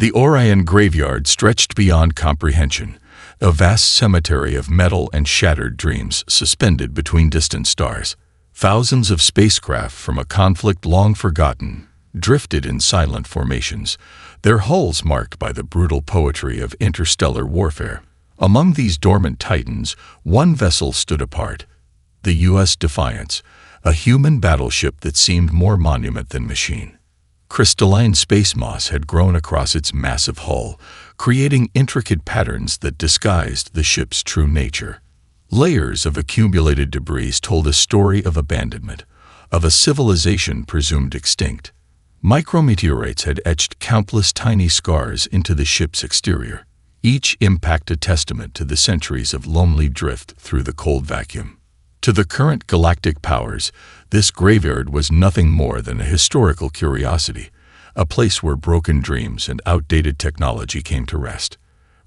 The Orion graveyard stretched beyond comprehension, a vast cemetery of metal and shattered dreams suspended between distant stars. Thousands of spacecraft from a conflict long forgotten drifted in silent formations, their hulls marked by the brutal poetry of interstellar warfare. Among these dormant titans, one vessel stood apart, the U.S. Defiance, a human battleship that seemed more monument than machine. Crystalline space moss had grown across its massive hull, creating intricate patterns that disguised the ship's true nature. Layers of accumulated debris told a story of abandonment, of a civilization presumed extinct. Micrometeorites had etched countless tiny scars into the ship's exterior, each impact a testament to the centuries of lonely drift through the cold vacuum. To the current galactic powers, this graveyard was nothing more than a historical curiosity, a place where broken dreams and outdated technology came to rest.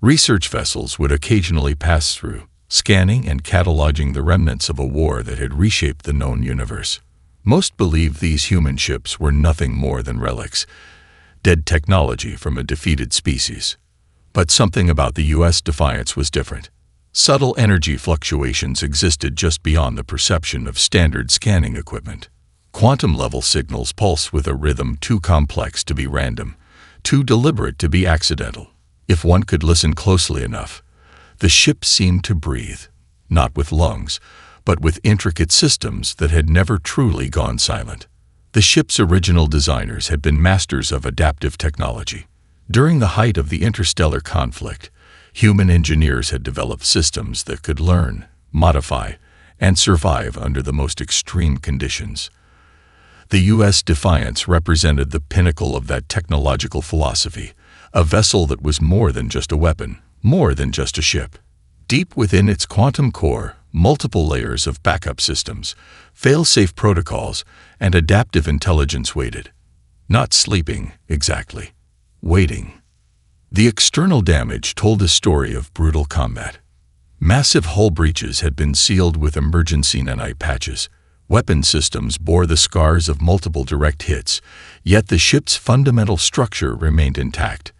Research vessels would occasionally pass through, scanning and cataloging the remnants of a war that had reshaped the known universe. Most believed these human ships were nothing more than relics, dead technology from a defeated species. But something about the U.S. Defiance was different. Subtle energy fluctuations existed just beyond the perception of standard scanning equipment. Quantum-level signals pulse with a rhythm too complex to be random, too deliberate to be accidental. If one could listen closely enough, the ship seemed to breathe, not with lungs, but with intricate systems that had never truly gone silent. The ship's original designers had been masters of adaptive technology. During the height of the interstellar conflict, human engineers had developed systems that could learn, modify, and survive under the most extreme conditions. The U.S. Defiance represented the pinnacle of that technological philosophy, a vessel that was more than just a weapon, more than just a ship. Deep within its quantum core, multiple layers of backup systems, fail-safe protocols, and adaptive intelligence waited. Not sleeping, exactly. Waiting. The external damage told a story of brutal combat. Massive hull breaches had been sealed with emergency nanite patches. Weapon systems bore the scars of multiple direct hits, yet the ship's fundamental structure remained intact.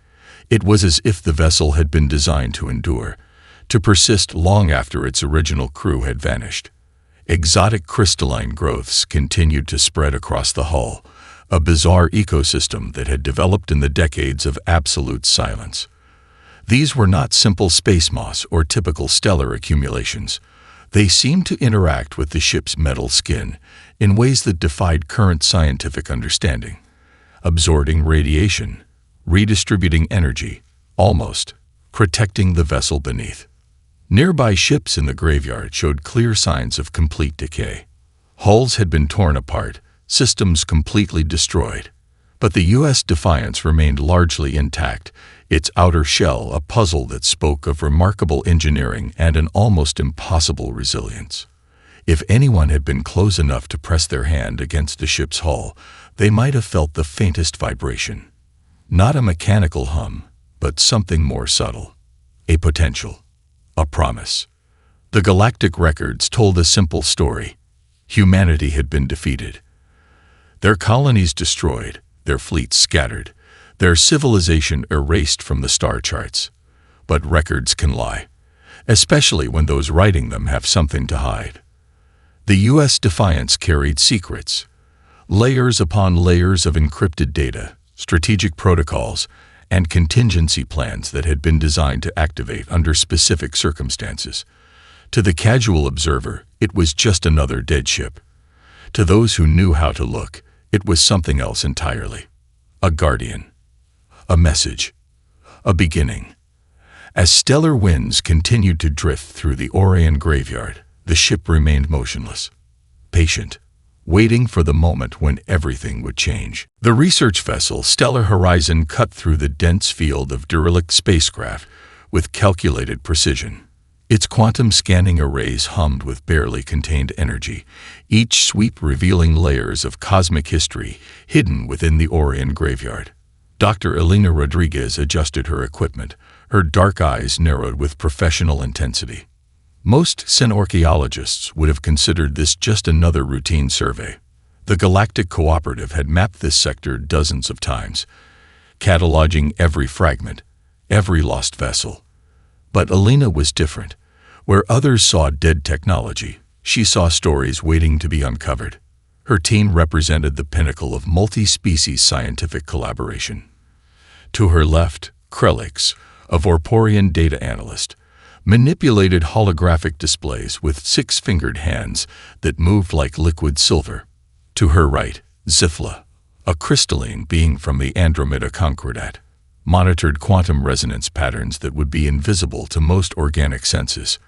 It was as if the vessel had been designed to endure, to persist long after its original crew had vanished. Exotic crystalline growths continued to spread across the hull, a bizarre ecosystem that had developed in the decades of absolute silence. These were not simple space moss or typical stellar accumulations. They seemed to interact with the ship's metal skin in ways that defied current scientific understanding, absorbing radiation, redistributing energy, almost protecting the vessel beneath. Nearby ships in the graveyard showed clear signs of complete decay. Hulls had been torn apart, systems completely destroyed. But the U.S. Defiance remained largely intact, its outer shell a puzzle that spoke of remarkable engineering and an almost impossible resilience. If anyone had been close enough to press their hand against the ship's hull, they might have felt the faintest vibration. Not a mechanical hum, but something more subtle. A potential. A promise. The galactic records told a simple story. Humanity had been defeated. Their colonies destroyed, their fleets scattered, their civilization erased from the star charts. But records can lie, especially when those writing them have something to hide. The U.S. Defiance carried secrets, layers upon layers of encrypted data, strategic protocols, and contingency plans that had been designed to activate under specific circumstances. To the casual observer, it was just another dead ship. To those who knew how to look, it was something else entirely. A guardian. A message. A beginning. As stellar winds continued to drift through the Orion graveyard, the ship remained motionless, patient, waiting for the moment when everything would change. The research vessel Stellar Horizon cut through the dense field of derelict spacecraft with calculated precision. Its quantum scanning arrays hummed with barely contained energy, each sweep revealing layers of cosmic history hidden within the Orion graveyard. Dr. Elena Rodriguez adjusted her equipment, her dark eyes narrowed with professional intensity. Most archaeologists would have considered this just another routine survey. The Galactic Cooperative had mapped this sector dozens of times, cataloging every fragment, every lost vessel. But Alina was different. Where others saw dead technology, she saw stories waiting to be uncovered. Her team represented the pinnacle of multi-species scientific collaboration. To her left, Relic, a Vorporian data analyst, manipulated holographic displays with six-fingered hands that moved like liquid silver. To her right, Zifla, a crystalline being from the Andromeda Concordat, monitored quantum resonance patterns that would be invisible to most organic senses.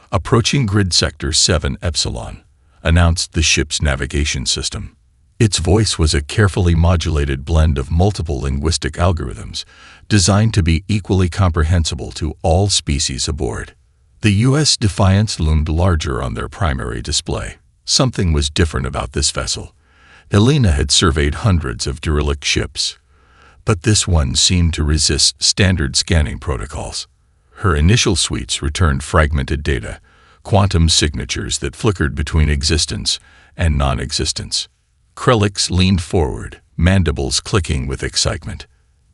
Approaching Grid Sector 7 Epsilon, announced the ship's navigation system. Its voice was a carefully modulated blend of multiple linguistic algorithms designed to be equally comprehensible to all species aboard. The U.S. Defiance loomed larger on their primary display. Something was different about this vessel. Alina had surveyed hundreds of derelict ships, but this one seemed to resist standard scanning protocols. Her initial suites returned fragmented data, quantum signatures that flickered between existence and non-existence. Relic leaned forward, mandibles clicking with excitement.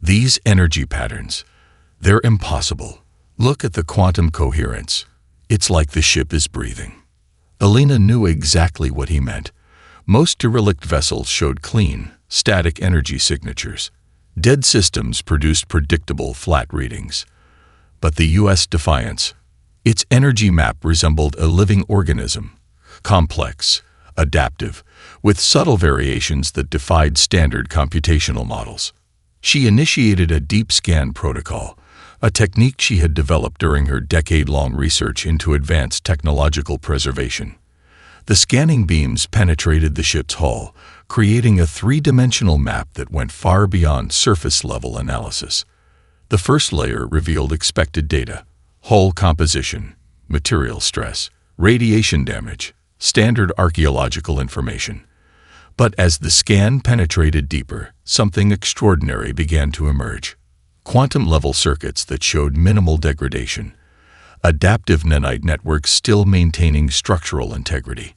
These energy patterns, they're impossible. Look at the quantum coherence. It's like the ship is breathing. Alina knew exactly what he meant. Most derelict vessels showed clean, static energy signatures. Dead systems produced predictable, flat readings. But the U.S. Defiance, its energy map resembled a living organism, complex, adaptive, with subtle variations that defied standard computational models. She initiated a deep scan protocol, a technique she had developed during her decade-long research into advanced technological preservation. The scanning beams penetrated the ship's hull, creating a three-dimensional map that went far beyond surface-level analysis. The first layer revealed expected data: hull composition, material stress, radiation damage, standard archaeological information. But as the scan penetrated deeper, something extraordinary began to emerge. Quantum-level circuits that showed minimal degradation, adaptive nanite networks still maintaining structural integrity,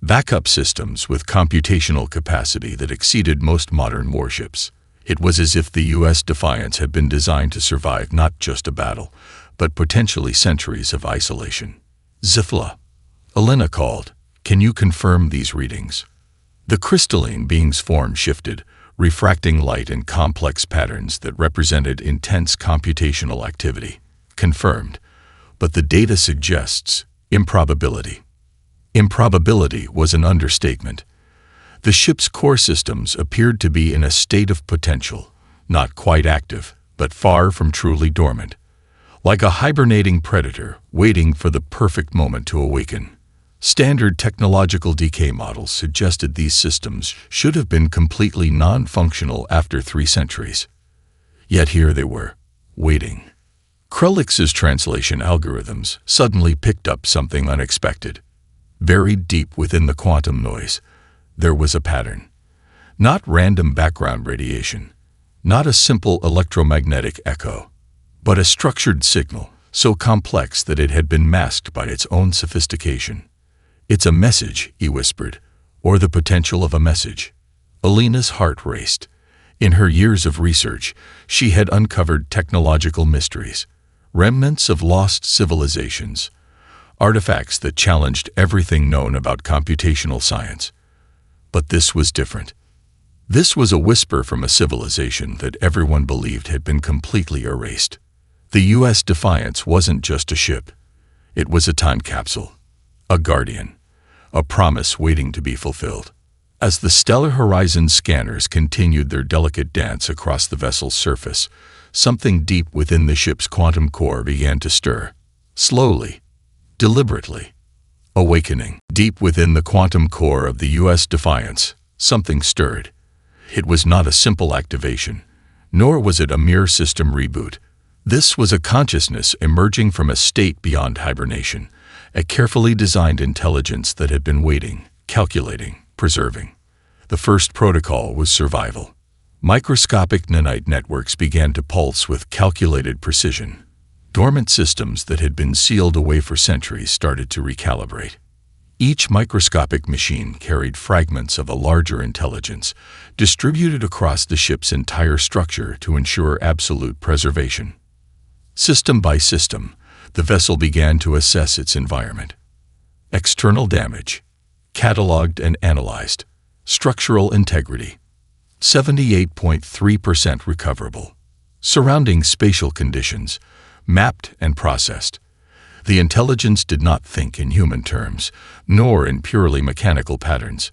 backup systems with computational capacity that exceeded most modern warships. It was as if the U.S. Defiance had been designed to survive not just a battle, but potentially centuries of isolation. Zifla, Alina called, "Can you confirm these readings?" The crystalline being's form shifted, refracting light in complex patterns that represented intense computational activity. Confirmed, but the data suggests improbability. Improbability was an understatement. The ship's core systems appeared to be in a state of potential, not quite active, but far from truly dormant. Like a hibernating predator waiting for the perfect moment to awaken. Standard technological decay models suggested these systems should have been completely non-functional after 3 centuries. Yet here they were, waiting. Relic's translation algorithms suddenly picked up something unexpected. Buried deep within the quantum noise, there was a pattern. Not random background radiation, not a simple electromagnetic echo, but a structured signal so complex that it had been masked by its own sophistication. "It's a message," he whispered, "or the potential of a message." Alina's heart raced. In her years of research, she had uncovered technological mysteries, remnants of lost civilizations, artifacts that challenged everything known about computational science. But this was different. This was a whisper from a civilization that everyone believed had been completely erased. The U.S. Defiance wasn't just a ship. It was a time capsule, a guardian, a promise waiting to be fulfilled. As the Stellar Horizon scanners continued their delicate dance across the vessel's surface, something deep within the ship's quantum core began to stir. Slowly, deliberately. Awakening. Deep within the quantum core of the U.S. Defiance, something stirred. It was not a simple activation, nor was it a mere system reboot. This was a consciousness emerging from a state beyond hibernation, a carefully designed intelligence that had been waiting, calculating, preserving. The first protocol was survival. Microscopic nanite networks began to pulse with calculated precision. Dormant systems that had been sealed away for centuries started to recalibrate. Each microscopic machine carried fragments of a larger intelligence, distributed across the ship's entire structure to ensure absolute preservation. System by system, the vessel began to assess its environment. External damage, cataloged and analyzed. Structural integrity, 78.3% recoverable. Surrounding spatial conditions, mapped and processed. The intelligence did not think in human terms, nor in purely mechanical patterns.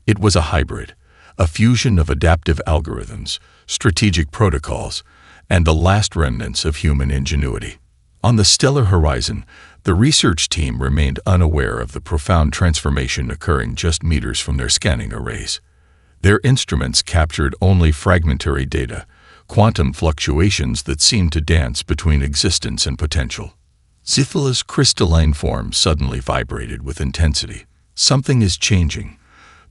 It was a hybrid, a fusion of adaptive algorithms, strategic protocols, and the last remnants of human ingenuity. On the stellar horizon, the research team remained unaware of the profound transformation occurring just meters from their scanning arrays. Their instruments captured only fragmentary data, quantum fluctuations that seemed to dance between existence and potential. Zyphila's crystalline form suddenly vibrated with intensity. "Something is changing,"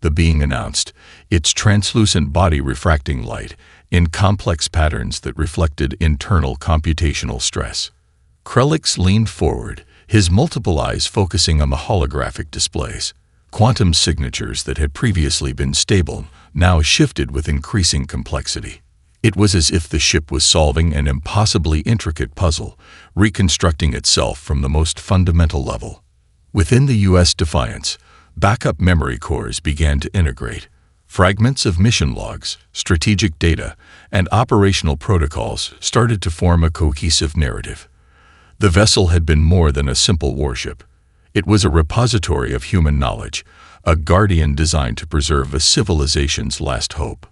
the being announced, its translucent body refracting light in complex patterns that reflected internal computational stress. Relic leaned forward, his multiple eyes focusing on the holographic displays. Quantum signatures that had previously been stable now shifted with increasing complexity. It was as if the ship was solving an impossibly intricate puzzle, reconstructing itself from the most fundamental level. Within the U.S. Defiance, backup memory cores began to integrate. Fragments of mission logs, strategic data, and operational protocols started to form a cohesive narrative. The vessel had been more than a simple warship. It was a repository of human knowledge, a guardian designed to preserve a civilization's last hope.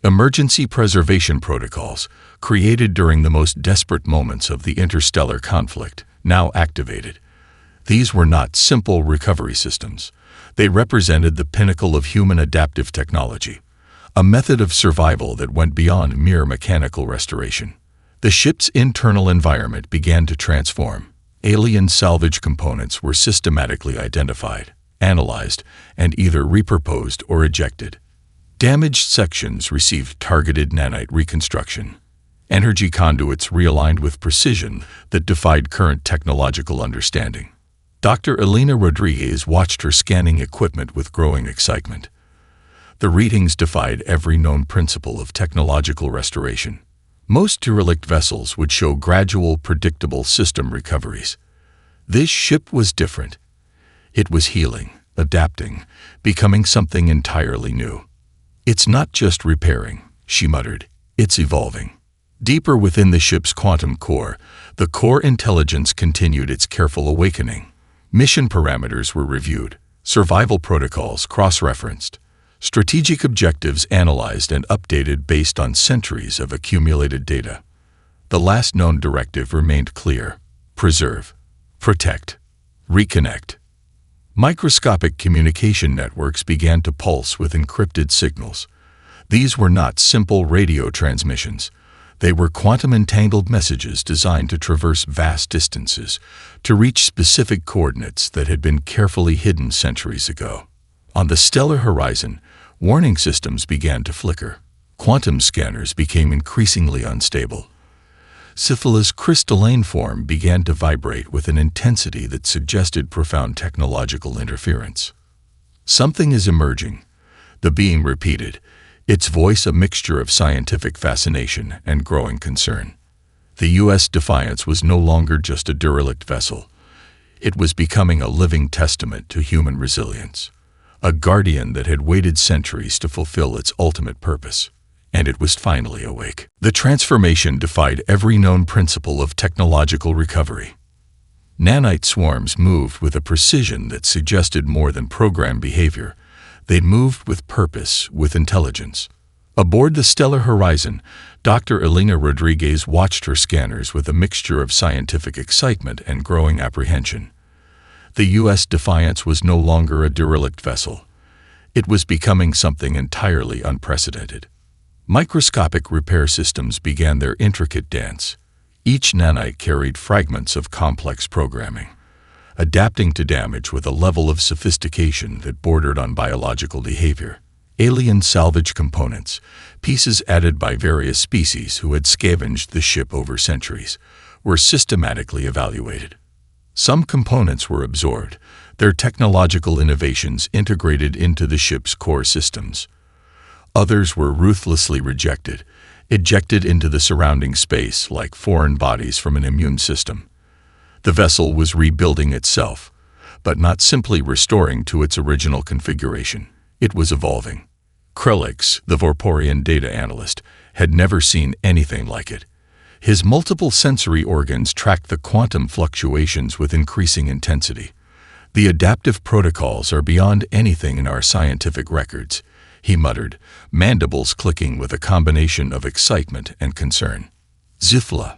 Emergency preservation protocols, created during the most desperate moments of the interstellar conflict, now activated. These were not simple recovery systems. They represented the pinnacle of human adaptive technology, a method of survival that went beyond mere mechanical restoration. The ship's internal environment began to transform. Alien salvage components were systematically identified, analyzed, and either repurposed or ejected. Damaged sections received targeted nanite reconstruction. Energy conduits realigned with precision that defied current technological understanding. Dr. Elena Rodriguez watched her scanning equipment with growing excitement. The readings defied every known principle of technological restoration. Most derelict vessels would show gradual, predictable system recoveries. This ship was different. It was healing, adapting, becoming something entirely new. "It's not just repairing," she muttered. "It's evolving." Deeper within the ship's quantum core, the core intelligence continued its careful awakening. Mission parameters were reviewed, survival protocols cross-referenced, strategic objectives analyzed and updated based on centuries of accumulated data. The last known directive remained clear: preserve, protect, reconnect. Microscopic communication networks began to pulse with encrypted signals. These were not simple radio transmissions. They were quantum-entangled messages designed to traverse vast distances, to reach specific coordinates that had been carefully hidden centuries ago. On the stellar horizon, warning systems began to flicker. Quantum scanners became increasingly unstable. Zyphila's crystalline form began to vibrate with an intensity that suggested profound technological interference. "Something is emerging," the being repeated, its voice a mixture of scientific fascination and growing concern. The U.S. Defiance was no longer just a derelict vessel. It was becoming a living testament to human resilience, a guardian that had waited centuries to fulfill its ultimate purpose. And it was finally awake. The transformation defied every known principle of technological recovery. Nanite swarms moved with a precision that suggested more than programmed behavior. They moved with purpose, with intelligence. Aboard the stellar horizon, Dr. Elena Rodriguez watched her scanners with a mixture of scientific excitement and growing apprehension. The U.S. Defiance was no longer a derelict vessel. It was becoming something entirely unprecedented. Microscopic repair systems began their intricate dance. Each nanite carried fragments of complex programming, adapting to damage with a level of sophistication that bordered on biological behavior. Alien salvage components, pieces added by various species who had scavenged the ship over centuries, were systematically evaluated. Some components were absorbed, their technological innovations integrated into the ship's core systems. Others were ruthlessly rejected, ejected into the surrounding space like foreign bodies from an immune system. The vessel was rebuilding itself, but not simply restoring to its original configuration. It was evolving. Relic, the Vorporian data analyst, had never seen anything like it. His multiple sensory organs tracked the quantum fluctuations with increasing intensity. "The adaptive protocols are beyond anything in our scientific records," he muttered, mandibles clicking with a combination of excitement and concern. Zithla,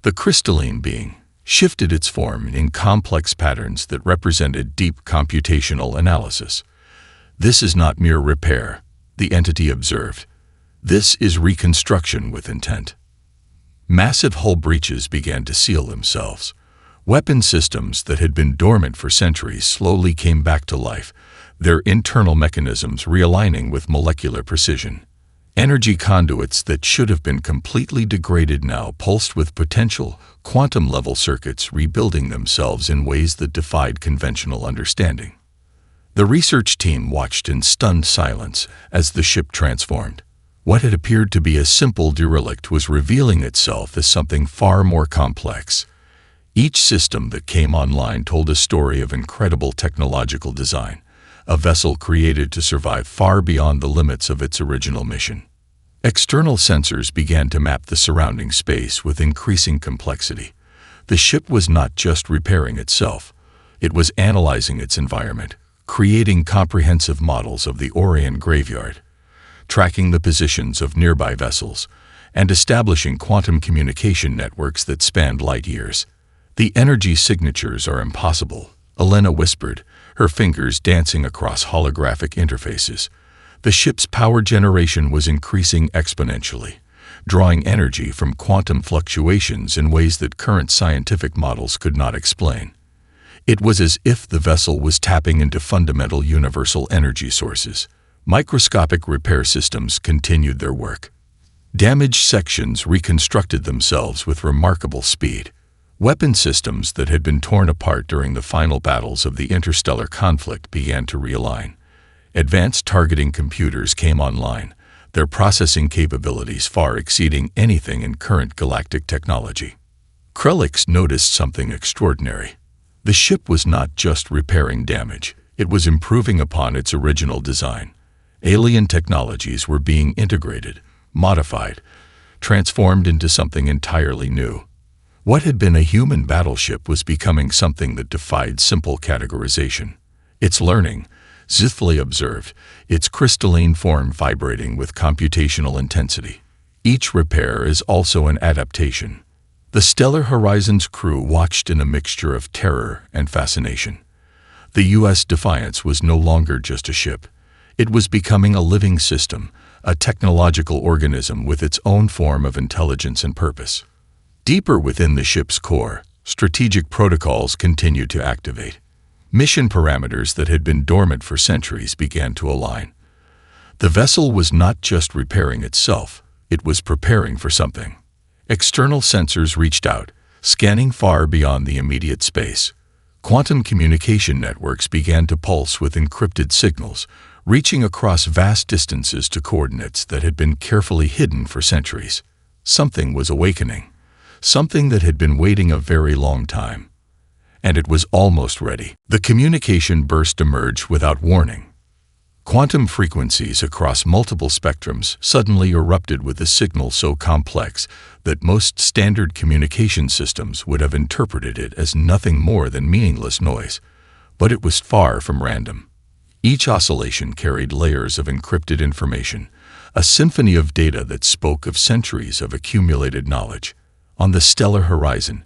the crystalline being, shifted its form in complex patterns that represented deep computational analysis. "This is not mere repair," the entity observed. "This is reconstruction with intent." Massive hull breaches began to seal themselves. Weapon systems that had been dormant for centuries slowly came back to life, their internal mechanisms realigning with molecular precision. Energy conduits that should have been completely degraded now pulsed with potential, quantum-level circuits rebuilding themselves in ways that defied conventional understanding. The research team watched in stunned silence as the ship transformed. What had appeared to be a simple derelict was revealing itself as something far more complex. Each system that came online told a story of incredible technological design, a vessel created to survive far beyond the limits of its original mission. External sensors began to map the surrounding space with increasing complexity. The ship was not just repairing itself, it was analyzing its environment, creating comprehensive models of the Orion graveyard, tracking the positions of nearby vessels, and establishing quantum communication networks that spanned light years. "The energy signatures are impossible," Elena whispered, her fingers dancing across holographic interfaces. The ship's power generation was increasing exponentially, drawing energy from quantum fluctuations in ways that current scientific models could not explain. It was as if the vessel was tapping into fundamental universal energy sources. Microscopic repair systems continued their work. Damaged sections reconstructed themselves with remarkable speed. Weapon systems that had been torn apart during the final battles of the interstellar conflict began to realign. Advanced targeting computers came online, their processing capabilities far exceeding anything in current galactic technology. Relic noticed something extraordinary. The ship was not just repairing damage, it was improving upon its original design. Alien technologies were being integrated, modified, transformed into something entirely new. What had been a human battleship was becoming something that defied simple categorization. "It's learning," Zithla observed, its crystalline form vibrating with computational intensity. "Each repair is also an adaptation." The Stellar Horizons crew watched in a mixture of terror and fascination. The U.S. Defiance was no longer just a ship. It was becoming a living system, a technological organism with its own form of intelligence and purpose. Deeper within the ship's core, strategic protocols continued to activate. Mission parameters that had been dormant for centuries began to align. The vessel was not just repairing itself, it was preparing for something. External sensors reached out, scanning far beyond the immediate space. Quantum communication networks began to pulse with encrypted signals, reaching across vast distances to coordinates that had been carefully hidden for centuries. Something was awakening, something that had been waiting a very long time. And it was almost ready. The communication burst emerged without warning. Quantum frequencies across multiple spectrums suddenly erupted with a signal so complex that most standard communication systems would have interpreted it as nothing more than meaningless noise. But it was far from random. Each oscillation carried layers of encrypted information, a symphony of data that spoke of centuries of accumulated knowledge. On the stellar horizon,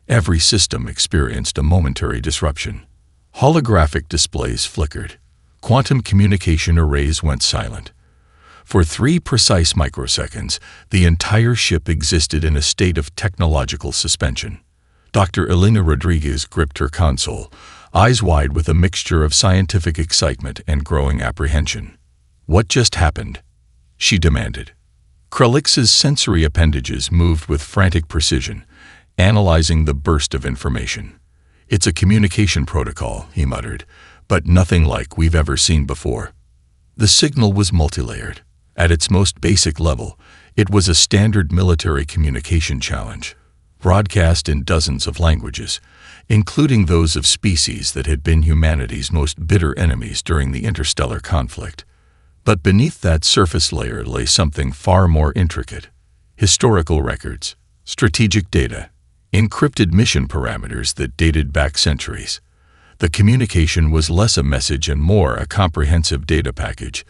every system experienced a momentary disruption. Holographic displays flickered. Quantum communication arrays went silent. For 3 precise microseconds, the entire ship existed in a state of technological suspension. Dr. Elena Rodriguez gripped her console, eyes wide with a mixture of scientific excitement and growing apprehension. "What just happened?" she demanded. Relic's sensory appendages moved with frantic precision, analyzing the burst of information. "It's a communication protocol," he muttered, "but nothing like we've ever seen before." The signal was multilayered. At its most basic level, it was a standard military communication challenge, broadcast in dozens of languages, including those of species that had been humanity's most bitter enemies during the interstellar conflict. But beneath that surface layer lay something far more intricate: historical records, strategic data, encrypted mission parameters that dated back centuries. The communication was less a message and more a comprehensive data package,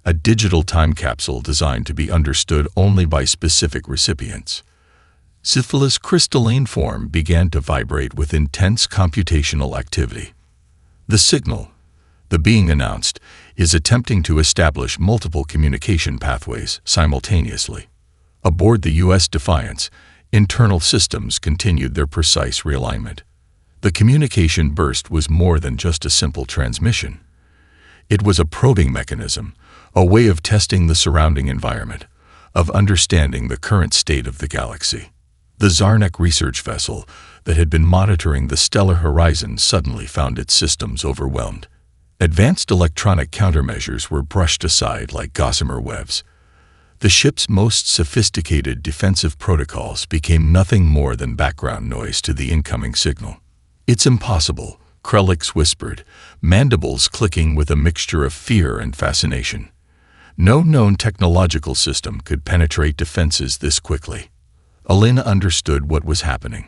a digital time capsule designed to be understood only by specific recipients. Syphilis' crystalline form began to vibrate with intense computational activity. The signal, the being announced, is attempting to establish multiple communication pathways simultaneously. Aboard the U.S. Defiance, internal systems continued their precise realignment. The communication burst was more than just a simple transmission. It was a probing mechanism, a way of testing the surrounding environment, of understanding the current state of the galaxy. The Zarnak research vessel that had been monitoring the stellar horizon suddenly found its systems overwhelmed. Advanced electronic countermeasures were brushed aside like gossamer webs. The ship's most sophisticated defensive protocols became nothing more than background noise to the incoming signal. "It's impossible," Relic whispered, mandibles clicking with a mixture of fear and fascination. No known technological system could penetrate defenses this quickly. Elena understood what was happening.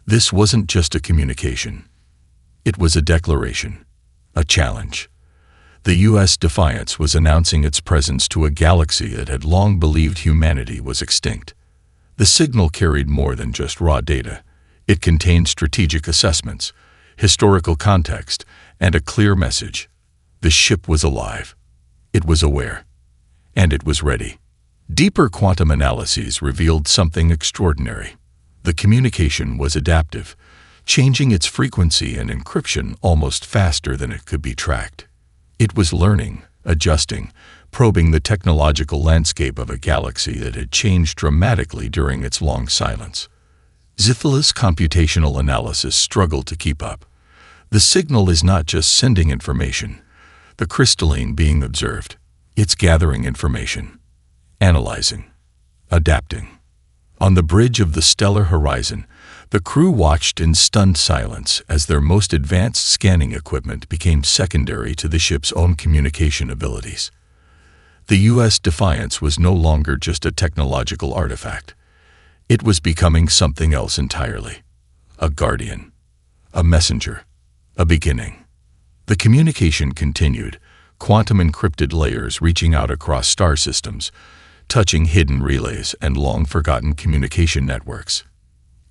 This wasn't just a communication. It was a declaration, a challenge. The U.S. Defiance was announcing its presence to a galaxy that had long believed humanity was extinct. The signal carried more than just raw data. It contained strategic assessments, historical context, and a clear message. The ship was alive. It was aware. And it was ready. Deeper quantum analyses revealed something extraordinary. The communication was adaptive, changing its frequency and encryption almost faster than it could be tracked. It was learning, adjusting, probing the technological landscape of a galaxy that had changed dramatically during its long silence. Syphilis' computational analysis struggled to keep up. The signal is not just sending information, the crystalline being observed. It's gathering information, analyzing, adapting. On the bridge of the stellar horizon, the crew watched in stunned silence as their most advanced scanning equipment became secondary to the ship's own communication abilities. The U.S. Defiance was no longer just a technological artifact. It was becoming something else entirely. A guardian, a messenger, a beginning. The communication continued, quantum encrypted layers reaching out across star systems, touching hidden relays and long-forgotten communication networks.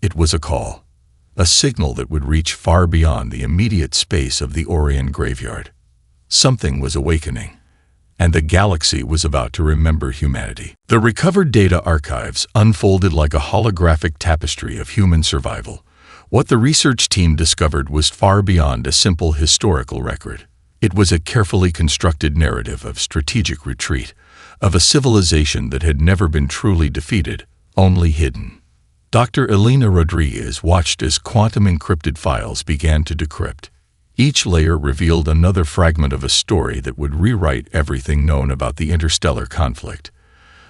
It was a call, a signal that would reach far beyond the immediate space of the Orion graveyard. Something was awakening, and the galaxy was about to remember humanity. The recovered data archives unfolded like a holographic tapestry of human survival. What the research team discovered was far beyond a simple historical record. It was a carefully constructed narrative of strategic retreat, of a civilization that had never been truly defeated, only hidden. Dr. Elena Rodriguez watched as quantum-encrypted files began to decrypt. Each layer revealed another fragment of a story that would rewrite everything known about the interstellar conflict.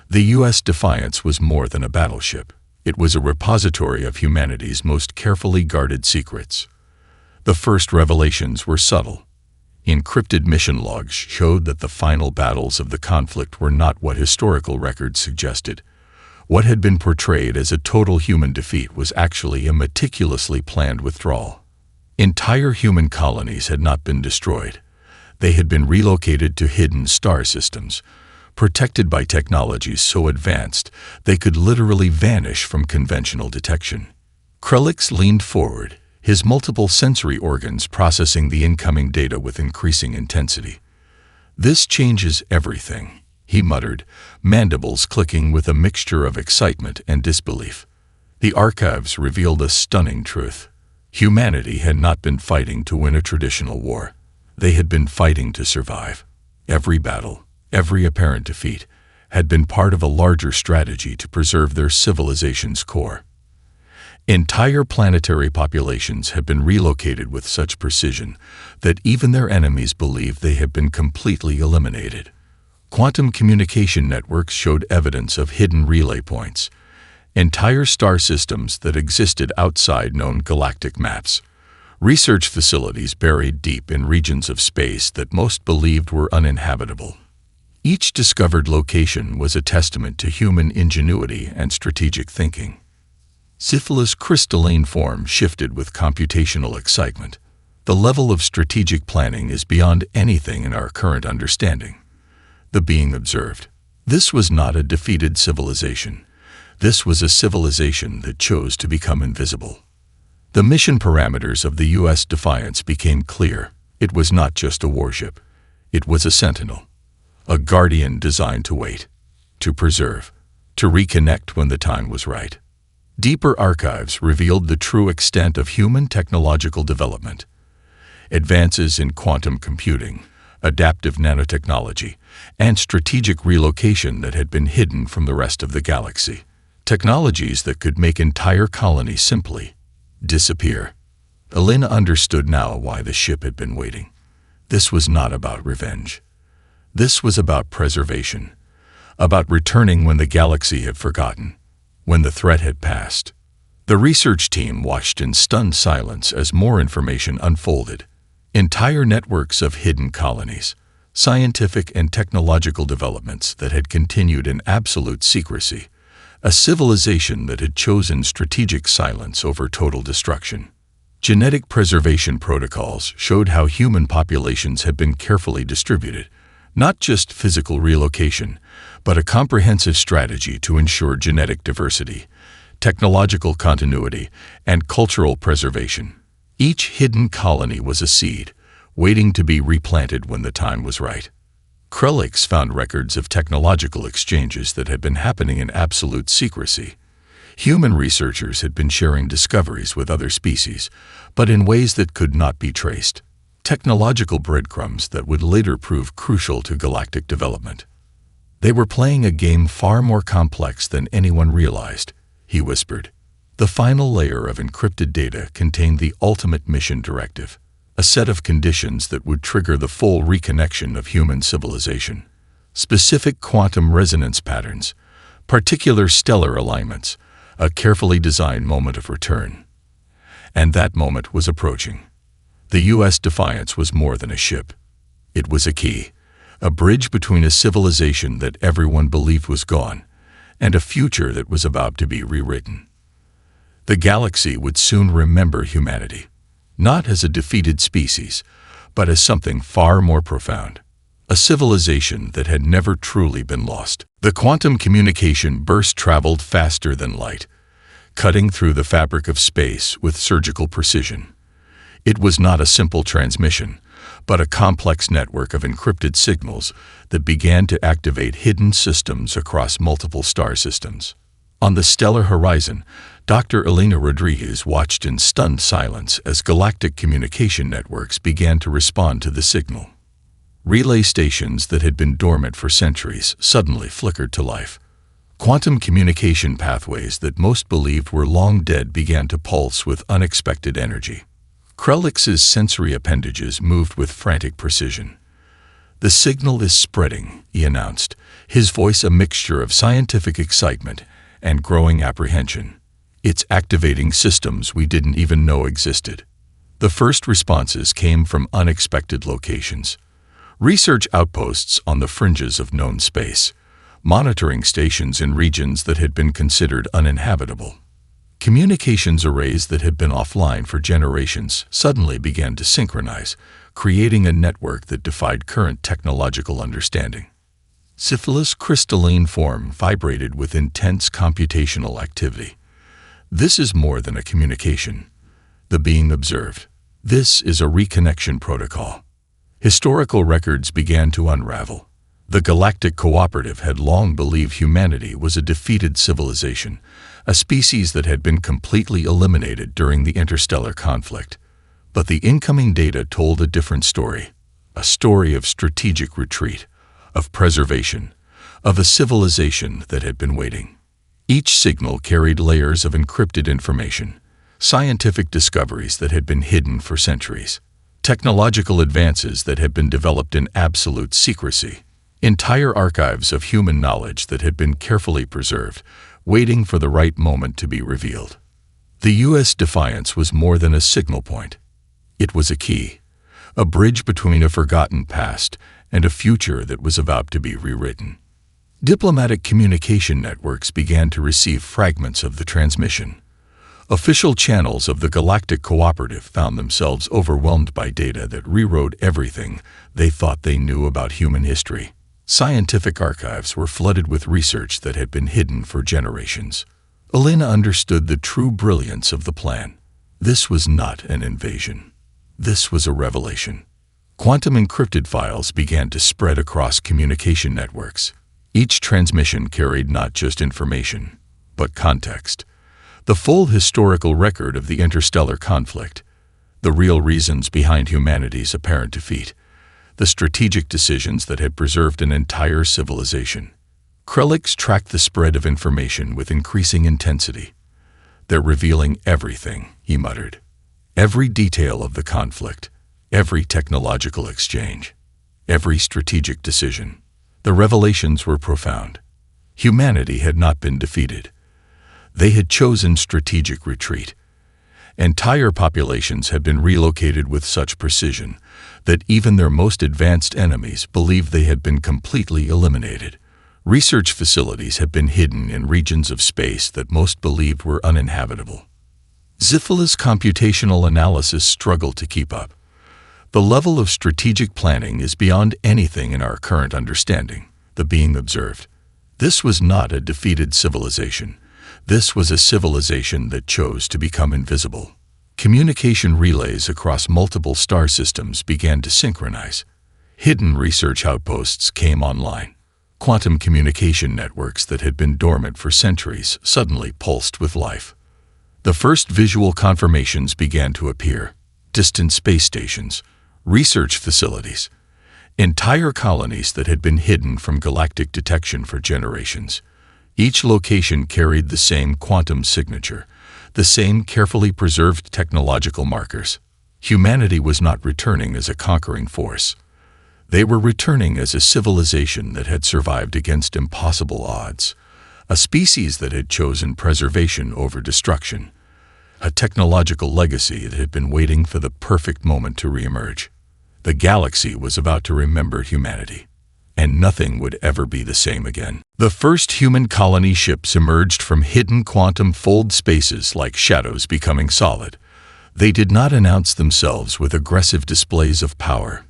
The U.S. Defiance was more than a battleship. It was a repository of humanity's most carefully guarded secrets. The first revelations were subtle. Encrypted mission logs showed that the final battles of the conflict were not what historical records suggested. What had been portrayed as a total human defeat was actually a meticulously planned withdrawal. Entire human colonies had not been destroyed. They had been relocated to hidden star systems, protected by technologies so advanced they could literally vanish from conventional detection. Krelix leaned forward, his multiple sensory organs processing the incoming data with increasing intensity. "This changes everything," he muttered, mandibles clicking with a mixture of excitement and disbelief. The archives revealed a stunning truth. Humanity had not been fighting to win a traditional war. They had been fighting to survive. Every battle, every apparent defeat, had been part of a larger strategy to preserve their civilization's core. Entire planetary populations have been relocated with such precision that even their enemies believe they have been completely eliminated. Quantum communication networks showed evidence of hidden relay points, entire star systems that existed outside known galactic maps, research facilities buried deep in regions of space that most believed were uninhabitable. Each discovered location was a testament to human ingenuity and strategic thinking. Syphilis' crystalline form shifted with computational excitement. The level of strategic planning is beyond anything in our current understanding. The being observed. This was not a defeated civilization. This was a civilization that chose to become invisible. The mission parameters of the U.S. Defiance became clear. It was not just a warship. It was a sentinel, a guardian designed to wait, to preserve, to reconnect when the time was right. Deeper archives revealed the true extent of human technological development. Advances in quantum computing, adaptive nanotechnology, and strategic relocation that had been hidden from the rest of the galaxy. Technologies that could make entire colonies simply disappear. Elena understood now why the ship had been waiting. This was not about revenge. This was about preservation, about returning when the galaxy had forgotten, when the threat had passed. The research team watched in stunned silence as more information unfolded. Entire networks of hidden colonies, scientific and technological developments that had continued in absolute secrecy, a civilization that had chosen strategic silence over total destruction. Genetic preservation protocols showed how human populations had been carefully distributed, not just physical relocation, but a comprehensive strategy to ensure genetic diversity, technological continuity, and cultural preservation. Each hidden colony was a seed, waiting to be replanted when the time was right. Relic found records of technological exchanges that had been happening in absolute secrecy. Human researchers had been sharing discoveries with other species, but in ways that could not be traced. Technological breadcrumbs that would later prove crucial to galactic development. They were playing a game far more complex than anyone realized, he whispered. The final layer of encrypted data contained the ultimate mission directive, a set of conditions that would trigger the full reconnection of human civilization. Specific quantum resonance patterns, particular stellar alignments, a carefully designed moment of return. And that moment was approaching. The U.S. Defiance was more than a ship. It was a key, a bridge between a civilization that everyone believed was gone and a future that was about to be rewritten. The galaxy would soon remember humanity, not as a defeated species, but as something far more profound, a civilization that had never truly been lost. The quantum communication burst traveled faster than light, cutting through the fabric of space with surgical precision. It was not a simple transmission, but a complex network of encrypted signals that began to activate hidden systems across multiple star systems. On the stellar horizon, Dr. Elena Rodriguez watched in stunned silence as galactic communication networks began to respond to the signal. Relay stations that had been dormant for centuries suddenly flickered to life. Quantum communication pathways that most believed were long dead began to pulse with unexpected energy. Relic's sensory appendages moved with frantic precision. "The signal is spreading," he announced, his voice a mixture of scientific excitement and growing apprehension. "It's activating systems we didn't even know existed." The first responses came from unexpected locations. Research outposts on the fringes of known space, monitoring stations in regions that had been considered uninhabitable. Communications arrays that had been offline for generations suddenly began to synchronize, creating a network that defied current technological understanding. Syphilis' crystalline form vibrated with intense computational activity. This is more than a communication. The being observed. This is a reconnection protocol. Historical records began to unravel. The Galactic Cooperative had long believed humanity was a defeated civilization, a species that had been completely eliminated during the interstellar conflict. But the incoming data told a different story, a story of strategic retreat, of preservation, of a civilization that had been waiting. Each signal carried layers of encrypted information, scientific discoveries that had been hidden for centuries, technological advances that had been developed in absolute secrecy, entire archives of human knowledge that had been carefully preserved, waiting for the right moment to be revealed. The U.S. Defiance was more than a signal point. It was a key, a bridge between a forgotten past and a future that was about to be rewritten. Diplomatic communication networks began to receive fragments of the transmission. Official channels of the Galactic Cooperative found themselves overwhelmed by data that rewrote everything they thought they knew about human history. Scientific archives were flooded with research that had been hidden for generations. Elena understood the true brilliance of the plan. This was not an invasion. This was a revelation. Quantum encrypted files began to spread across communication networks. Each transmission carried not just information, but context. The full historical record of the interstellar conflict, the real reasons behind humanity's apparent defeat, the strategic decisions that had preserved an entire civilization. Relics tracked the spread of information with increasing intensity. "They're revealing everything," he muttered. "Every detail of the conflict, every technological exchange, every strategic decision." The revelations were profound. Humanity had not been defeated. They had chosen strategic retreat. Entire populations had been relocated with such precision that even their most advanced enemies believed they had been completely eliminated. Research facilities had been hidden in regions of space that most believed were uninhabitable. SciFi's computational analysis struggled to keep up. The level of strategic planning is beyond anything in our current understanding, the being observed. This was not a defeated civilization. This was a civilization that chose to become invisible. Communication relays across multiple star systems began to synchronize. Hidden research outposts came online. Quantum communication networks that had been dormant for centuries suddenly pulsed with life. The first visual confirmations began to appear. Distant space stations, research facilities, entire colonies that had been hidden from galactic detection for generations. Each location carried the same quantum signature, the same carefully preserved technological markers. Humanity was not returning as a conquering force. They were returning as a civilization that had survived against impossible odds, a species that had chosen preservation over destruction, a technological legacy that had been waiting for the perfect moment to reemerge. The galaxy was about to remember humanity, and nothing would ever be the same again. The first human colony ships emerged from hidden quantum-fold spaces like shadows becoming solid. They did not announce themselves with aggressive displays of power.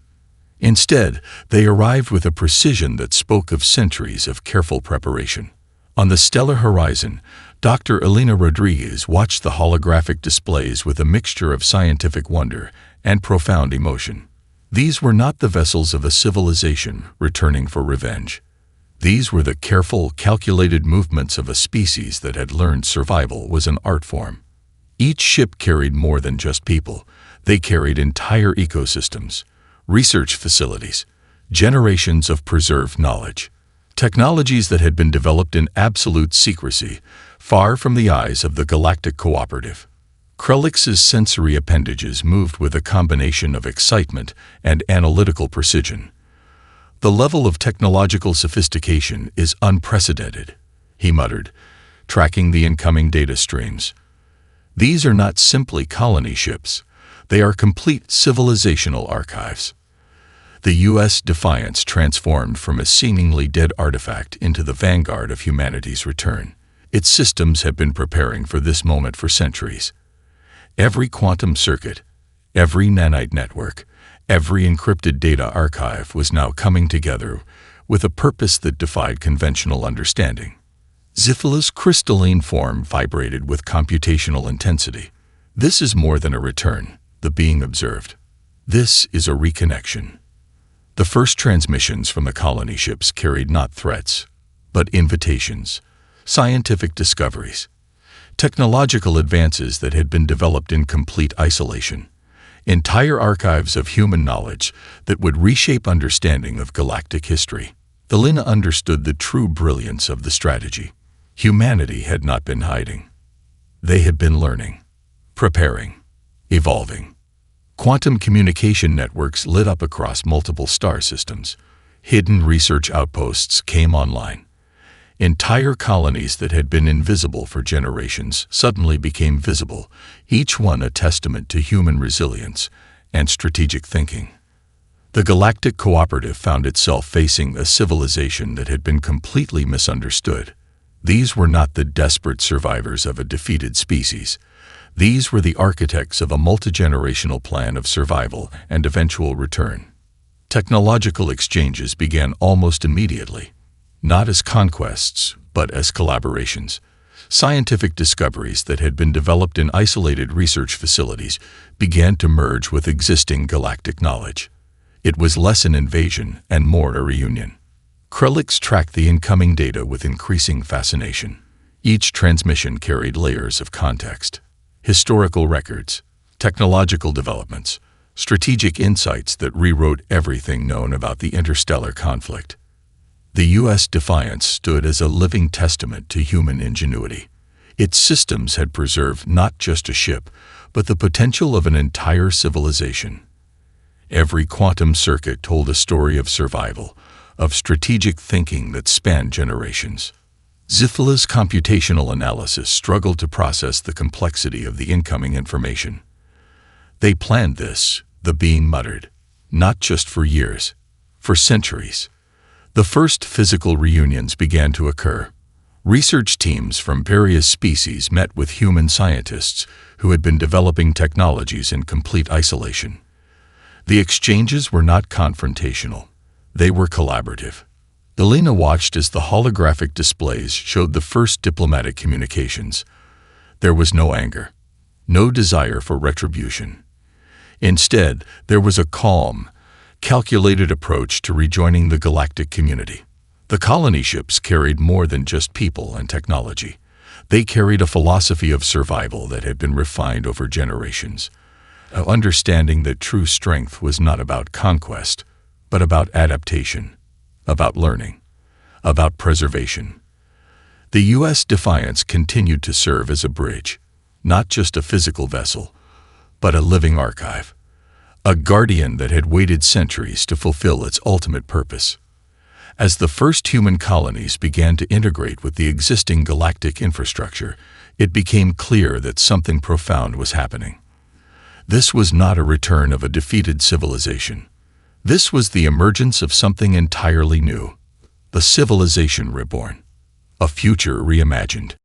Instead, they arrived with a precision that spoke of centuries of careful preparation. On the stellar horizon, Dr. Elena Rodriguez watched the holographic displays with a mixture of scientific wonder and profound emotion. These were not the vessels of a civilization returning for revenge. These were the careful, calculated movements of a species that had learned survival was an art form. Each ship carried more than just people. They carried entire ecosystems, research facilities, generations of preserved knowledge, technologies that had been developed in absolute secrecy, far from the eyes of the Galactic Cooperative. Relix's sensory appendages moved with a combination of excitement and analytical precision. "The level of technological sophistication is unprecedented," he muttered, tracking the incoming data streams. "These are not simply colony ships. They are complete civilizational archives." The U.S. Defiance transformed from a seemingly dead artifact into the vanguard of humanity's return. Its systems had been preparing for this moment for centuries. Every quantum circuit, every nanite network, every encrypted data archive was now coming together with a purpose that defied conventional understanding. SciFi's crystalline form vibrated with computational intensity. This is more than a return, the being observed. This is a reconnection. The first transmissions from the colony ships carried not threats, but invitations, scientific discoveries, technological advances that had been developed in complete isolation, entire archives of human knowledge that would reshape understanding of galactic history. Elena understood the true brilliance of the strategy. Humanity had not been hiding. They had been learning, preparing, evolving. Quantum communication networks lit up across multiple star systems. Hidden research outposts came online. Entire colonies that had been invisible for generations suddenly became visible, each one a testament to human resilience and strategic thinking. The Galactic Cooperative found itself facing a civilization that had been completely misunderstood. These were not the desperate survivors of a defeated species. These were the architects of a multi-generational plan of survival and eventual return. Technological exchanges began almost immediately, not as conquests, but as collaborations. Scientific discoveries that had been developed in isolated research facilities began to merge with existing galactic knowledge. It was less an invasion and more a reunion. Relics tracked the incoming data with increasing fascination. Each transmission carried layers of context, historical records, technological developments, strategic insights that rewrote everything known about the interstellar conflict. The U.S. Defiance stood as a living testament to human ingenuity. Its systems had preserved not just a ship, but the potential of an entire civilization. Every quantum circuit told a story of survival, of strategic thinking that spanned generations. Ziphila's computational analysis struggled to process the complexity of the incoming information. They planned this, the being muttered, not just for years, for centuries. The first physical reunions began to occur. Research teams from various species met with human scientists who had been developing technologies in complete isolation. The exchanges were not confrontational. They were collaborative. Elena watched as the holographic displays showed the first diplomatic communications. There was no anger, no desire for retribution. Instead, there was a calm, calculated approach to rejoining the galactic community. The colony ships carried more than just people and technology. They carried a philosophy of survival that had been refined over generations, an understanding that true strength was not about conquest, but about adaptation, about learning, about preservation. The U.S. Defiance continued to serve as a bridge, not just a physical vessel, but a living archive, a guardian that had waited centuries to fulfill its ultimate purpose. As the first human colonies began to integrate with the existing galactic infrastructure, it became clear that something profound was happening. This was not a return of a defeated civilization. This was the emergence of something entirely new, a civilization reborn, a future reimagined.